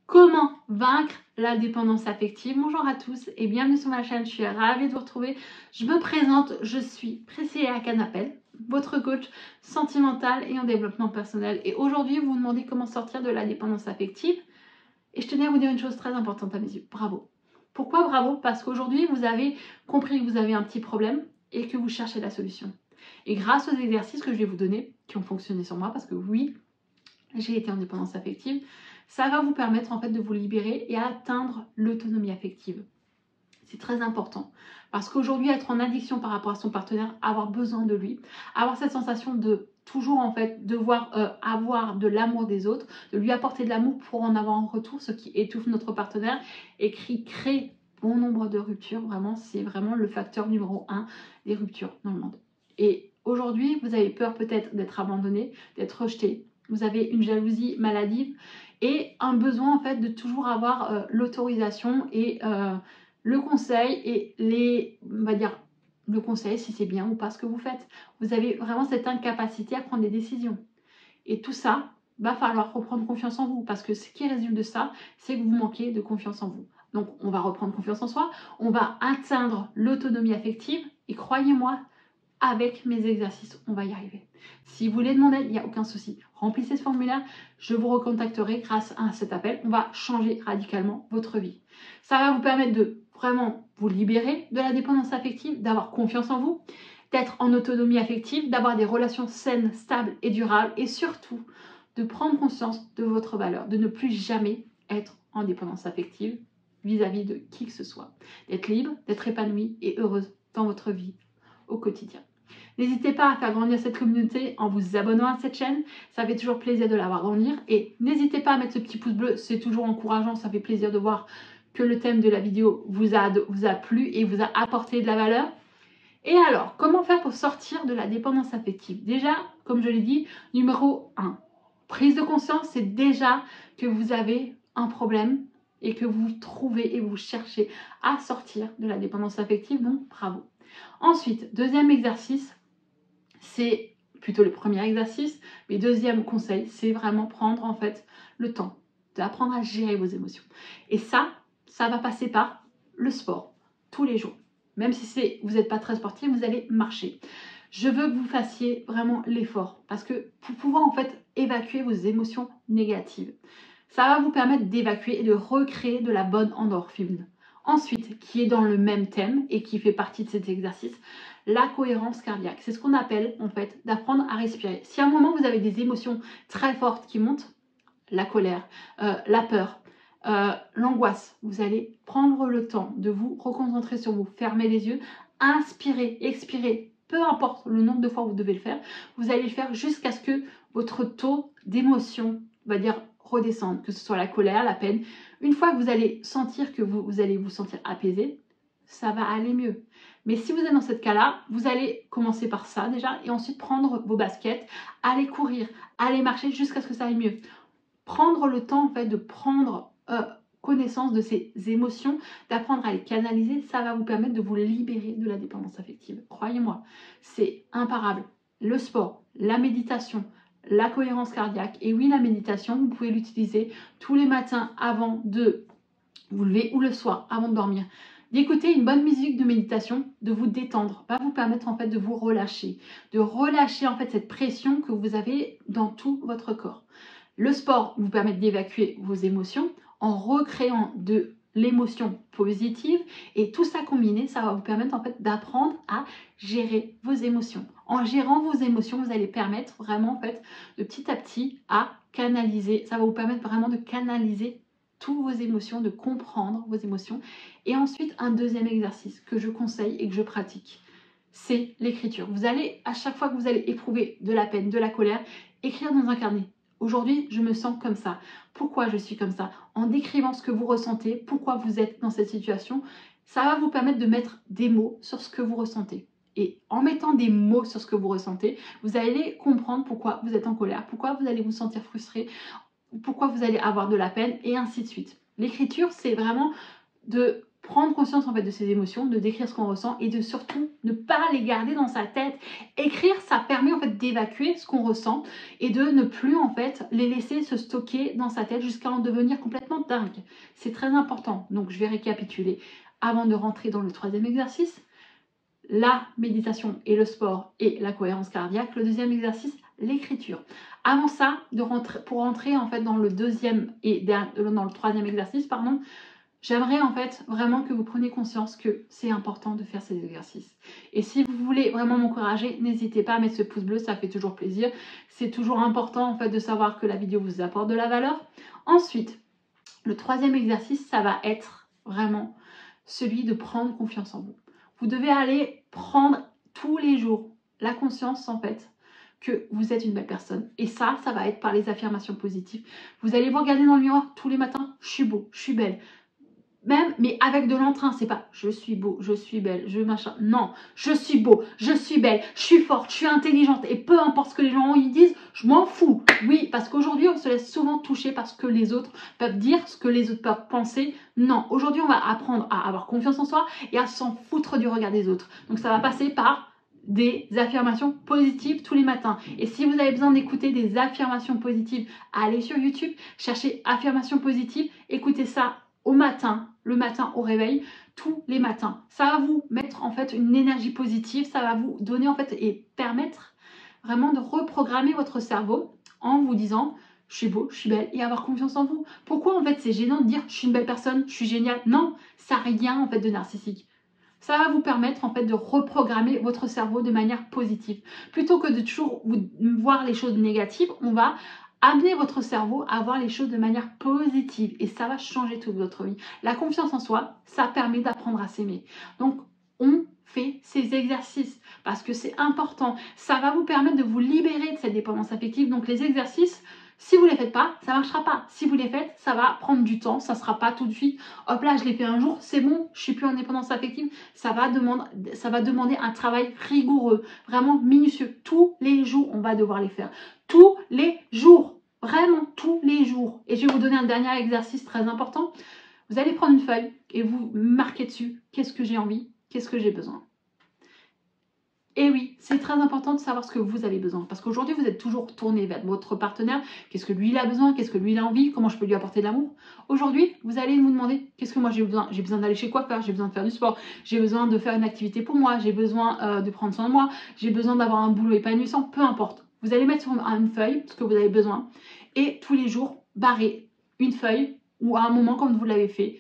Comment vaincre la dépendance affective? Bonjour à tous et bienvenue sur ma chaîne, je suis ravie de vous retrouver. Je me présente, je suis Priscilla Canapel, votre coach sentimental et en développement personnel. Et aujourd'hui, vous vous demandez comment sortir de la dépendance affective. Et je tenais à vous dire une chose très importante à mes yeux, bravo. Pourquoi bravo? Parce qu'aujourd'hui, vous avez compris que vous avez un petit problème et que vous cherchez la solution. Et grâce aux exercices que je vais vous donner, qui ont fonctionné sur moi, parce que oui, j'ai été en dépendance affective, ça va vous permettre en fait de vous libérer et atteindre l'autonomie affective. C'est très important parce qu'aujourd'hui, être en addiction par rapport à son partenaire, avoir besoin de lui, avoir cette sensation de toujours en fait devoir avoir de l'amour des autres, de lui apporter de l'amour pour en avoir en retour, ce qui étouffe notre partenaire et qui crée bon nombre de ruptures. Vraiment, c'est vraiment le facteur numéro 1 des ruptures dans le monde. Et aujourd'hui, vous avez peur peut-être d'être abandonné, d'être rejeté. Vous avez une jalousie maladive et un besoin en fait de toujours avoir l'autorisation et le conseil et on va dire, le conseil si c'est bien ou pas ce que vous faites. Vous avez vraiment cette incapacité à prendre des décisions. Et tout ça, va falloir reprendre confiance en vous parce que ce qui résulte de ça, c'est que vous manquez de confiance en vous. Donc, on va reprendre confiance en soi, on va atteindre l'autonomie affective et croyez-moi, avec mes exercices, on va y arriver. Si vous voulez demander, il n'y a aucun souci. Remplissez ce formulaire, je vous recontacterai grâce à cet appel. On va changer radicalement votre vie. Ça va vous permettre de vraiment vous libérer de la dépendance affective, d'avoir confiance en vous, d'être en autonomie affective, d'avoir des relations saines, stables et durables et surtout de prendre conscience de votre valeur, de ne plus jamais être en dépendance affective vis-à-vis de qui que ce soit. D'être libre, d'être épanouie et heureuse dans votre vie au quotidien. N'hésitez pas à faire grandir cette communauté en vous abonnant à cette chaîne, ça fait toujours plaisir de la voir grandir et n'hésitez pas à mettre ce petit pouce bleu, c'est toujours encourageant, ça fait plaisir de voir que le thème de la vidéo vous a plu et vous a apporté de la valeur. Et alors, comment faire pour sortir de la dépendance affective? Déjà, comme je l'ai dit, numéro 1, prise de conscience, c'est déjà que vous avez un problème et que vous trouvez et vous cherchez à sortir de la dépendance affective, donc bravo. Ensuite, deuxième exercice, c'est plutôt le premier exercice, mais deuxième conseil, c'est vraiment prendre en fait le temps d'apprendre à gérer vos émotions. Et ça va passer par le sport, tous les jours. Même si vous n'êtes pas très sportif, vous allez marcher. Je veux que vous fassiez vraiment l'effort parce que pour pouvoir en fait évacuer vos émotions négatives, ça va vous permettre d'évacuer et de recréer de la bonne endorphine. Ensuite, qui est dans le même thème et qui fait partie de cet exercice, la cohérence cardiaque. C'est ce qu'on appelle en fait d'apprendre à respirer. Si à un moment vous avez des émotions très fortes qui montent, la colère, la peur, l'angoisse, vous allez prendre le temps de vous reconcentrer sur vous, fermer les yeux, inspirer, expirer, peu importe le nombre de fois où vous devez le faire, vous allez le faire jusqu'à ce que votre taux d'émotion, on va dire, redescende, que ce soit la colère, la peine. Une fois que vous allez sentir que vous allez vous sentir apaisé, ça va aller mieux. Mais si vous êtes dans ce cas-là, vous allez commencer par ça déjà et ensuite prendre vos baskets, aller courir, aller marcher jusqu'à ce que ça aille mieux. Prendre le temps en fait de prendre connaissance de ces émotions, d'apprendre à les canaliser, ça va vous permettre de vous libérer de la dépendance affective. Croyez-moi, c'est imparable. Le sport, la méditation, la cohérence cardiaque, et oui, la méditation, vous pouvez l'utiliser tous les matins avant de vous lever ou le soir avant de dormir. D'écouter une bonne musique de méditation, de vous détendre, va vous permettre en fait de vous relâcher, en fait cette pression que vous avez dans tout votre corps. Le sport vous permet d'évacuer vos émotions en recréant de l'émotion positive et tout ça combiné, ça va vous permettre en fait d'apprendre à gérer vos émotions. En gérant vos émotions, vous allez permettre vraiment en fait de petit à petit à canaliser, ça va vous permettre vraiment de canaliser toutes vos émotions, de comprendre vos émotions. Et ensuite, un deuxième exercice que je conseille et que je pratique, c'est l'écriture. Vous allez, à chaque fois que vous allez éprouver de la peine, de la colère, écrire dans un carnet. Aujourd'hui, je me sens comme ça. Pourquoi je suis comme ça? En décrivant ce que vous ressentez, pourquoi vous êtes dans cette situation, ça va vous permettre de mettre des mots sur ce que vous ressentez. Et en mettant des mots sur ce que vous ressentez, vous allez comprendre pourquoi vous êtes en colère, pourquoi vous allez vous sentir frustré, pourquoi vous allez avoir de la peine et ainsi de suite. L'écriture, c'est vraiment de prendre conscience en fait de ses émotions, de décrire ce qu'on ressent et de surtout ne pas les garder dans sa tête. Écrire, ça permet en fait d'évacuer ce qu'on ressent et de ne plus en fait les laisser se stocker dans sa tête jusqu'à en devenir complètement dingue. C'est très important. Donc je vais récapituler avant de rentrer dans le troisième exercice. La méditation et le sport et la cohérence cardiaque. Le deuxième exercice, l'écriture. Avant ça, pour rentrer en fait dans le deuxième et dans le troisième exercice, pardon, j'aimerais en fait vraiment que vous preniez conscience que c'est important de faire ces exercices. Et si vous voulez vraiment m'encourager, n'hésitez pas à mettre ce pouce bleu, ça fait toujours plaisir. C'est toujours important en fait de savoir que la vidéo vous apporte de la valeur. Ensuite, le troisième exercice, ça va être vraiment celui de prendre confiance en vous. Vous devez aller prendre tous les jours la conscience en fait que vous êtes une belle personne. Et ça va être par les affirmations positives. Vous allez vous regarder dans le miroir tous les matins, je suis beau, je suis belle. Même, mais avec de l'entrain, c'est pas je suis beau, je suis belle, je machin. Non, je suis beau, je suis belle, je suis forte, je suis intelligente. Et peu importe ce que les gens ils disent, je m'en fous. Oui, parce qu'aujourd'hui, on se laisse souvent toucher par ce que les autres peuvent dire, ce que les autres peuvent penser. Non, aujourd'hui, on va apprendre à avoir confiance en soi et à s'en foutre du regard des autres. Donc ça va passer par des affirmations positives tous les matins. Et si vous avez besoin d'écouter des affirmations positives, allez sur YouTube, cherchez affirmations positives, écoutez ça au matin, le matin au réveil, tous les matins. Ça va vous mettre en fait une énergie positive, ça va vous donner en fait et permettre vraiment de reprogrammer votre cerveau en vous disant je suis beau, je suis belle et avoir confiance en vous. Pourquoi en fait c'est gênant de dire je suis une belle personne, je suis géniale? Non, ça n'a rien en fait de narcissique. Ça va vous permettre en fait de reprogrammer votre cerveau de manière positive. Plutôt que de toujours voir les choses négatives, on va amener votre cerveau à voir les choses de manière positive et ça va changer toute votre vie. La confiance en soi, ça permet d'apprendre à s'aimer. Donc, on fait ces exercices parce que c'est important. Ça va vous permettre de vous libérer de cette dépendance affective. Donc, les exercices, si vous ne les faites pas, ça ne marchera pas. Si vous les faites, ça va prendre du temps, ça ne sera pas tout de suite. Hop là, je l'ai fait un jour, c'est bon, je ne suis plus en dépendance affective. Ça va demander un travail rigoureux, vraiment minutieux. Tous les jours, on va devoir les faire. Tous les jours. Vraiment tous les jours. Et je vais vous donner un dernier exercice très important. Vous allez prendre une feuille et vous marquez dessus qu'est-ce que j'ai envie, qu'est-ce que j'ai besoin. Et oui, c'est très important de savoir ce que vous avez besoin. Parce qu'aujourd'hui, vous êtes toujours tourné vers votre partenaire. Qu'est-ce que lui il a besoin, qu'est-ce que lui il a envie, comment je peux lui apporter de l'amour. Aujourd'hui, vous allez vous demander qu'est-ce que moi j'ai besoin. J'ai besoin d'aller chez coiffeur, j'ai besoin de faire du sport, j'ai besoin de faire une activité pour moi, j'ai besoin de prendre soin de moi, j'ai besoin d'avoir un boulot épanouissant, peu importe. Vous allez mettre sur une feuille ce que vous avez besoin et tous les jours, barrer une feuille ou à un moment comme vous l'avez fait,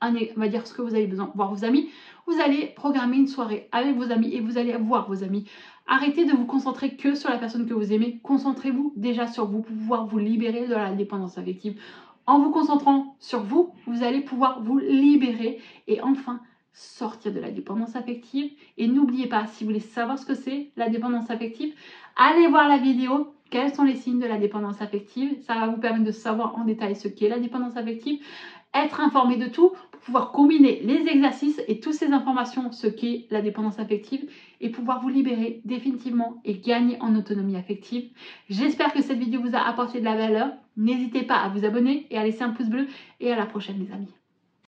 on va dire ce que vous avez besoin, voir vos amis. Vous allez programmer une soirée avec vos amis et vous allez voir vos amis. Arrêtez de vous concentrer que sur la personne que vous aimez. Concentrez-vous déjà sur vous pour pouvoir vous libérer de la dépendance affective. En vous concentrant sur vous, vous allez pouvoir vous libérer et enfin sortir de la dépendance affective. Et n'oubliez pas, si vous voulez savoir ce que c'est la dépendance affective, allez voir la vidéo. Quels sont les signes de la dépendance affective? Ça va vous permettre de savoir en détail ce qu'est la dépendance affective, être informé de tout pour pouvoir combiner les exercices et toutes ces informations, ce qu'est la dépendance affective et pouvoir vous libérer définitivement et gagner en autonomie affective. J'espère que cette vidéo vous a apporté de la valeur. N'hésitez pas à vous abonner et à laisser un pouce bleu et à la prochaine les amis.